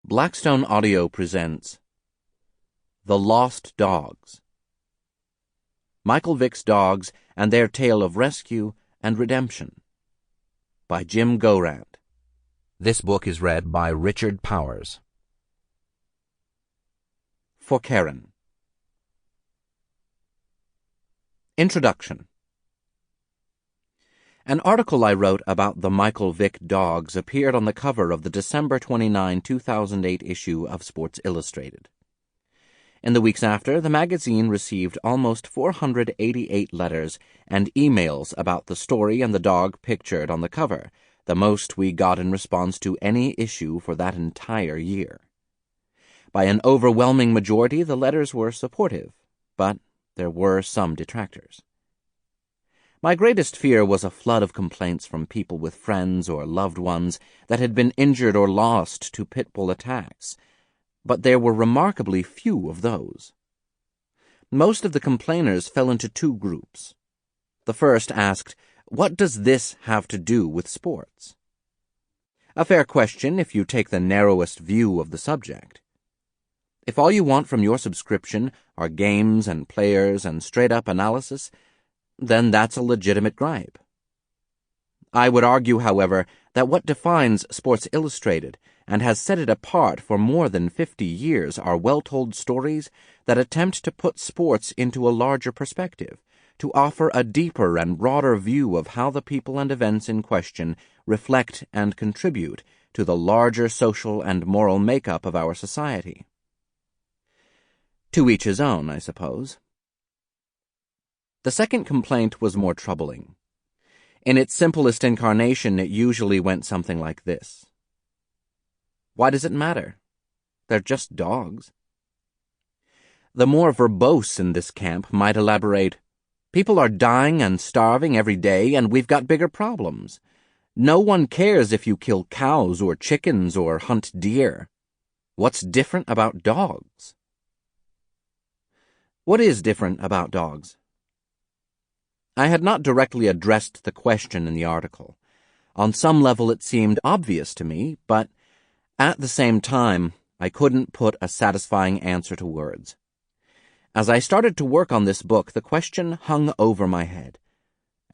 Blackstone Audio presents The Lost Dogs. Michael Vick's Dogs and Their Tale of Rescue and Redemption by Jim Gorant. This book is read by Richard Powers. For Karen. Introduction. An article I wrote about the Michael Vick dogs appeared on the cover of the December 29, 2008 issue of Sports Illustrated. In the weeks after, the magazine received almost 488 letters and emails about the story and the dog pictured on the cover, the most we got in response to any issue for that entire year. By an overwhelming majority, the letters were supportive, but there were some detractors. My greatest fear was a flood of complaints from people with friends or loved ones that had been injured or lost to pit bull attacks, but there were remarkably few of those. Most of the complainers fell into two groups. The first asked, "What does this have to do with sports?" A fair question if you take the narrowest view of the subject. If all you want from your subscription are games and players and straight-up analysis, then that's a legitimate gripe. I would argue, however, that what defines Sports Illustrated and has set it apart for more than 50 years are well-told stories that attempt to put sports into a larger perspective, to offer a deeper and broader view of how the people and events in question reflect and contribute to the larger social and moral makeup of our society. To each his own, I suppose. The second complaint was more troubling. In its simplest incarnation, it usually went something like this. Why does it matter? They're just dogs. The more verbose in this camp might elaborate, people are dying and starving every day, and we've got bigger problems. No one cares if you kill cows or chickens or hunt deer. What's different about dogs? What is different about dogs? I had not directly addressed the question in the article. On some level it seemed obvious to me, but at the same time, I couldn't put a satisfying answer to words. As I started to work on this book, the question hung over my head.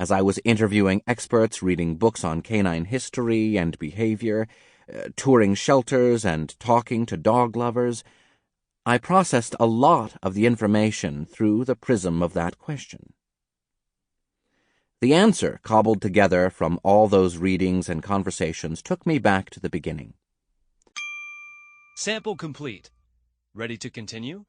As I was interviewing experts, reading books on canine history and behavior, touring shelters and talking to dog lovers, I processed a lot of the information through the prism of that question. The answer, cobbled together from all those readings and conversations, took me back to the beginning. Sample complete. Ready to continue?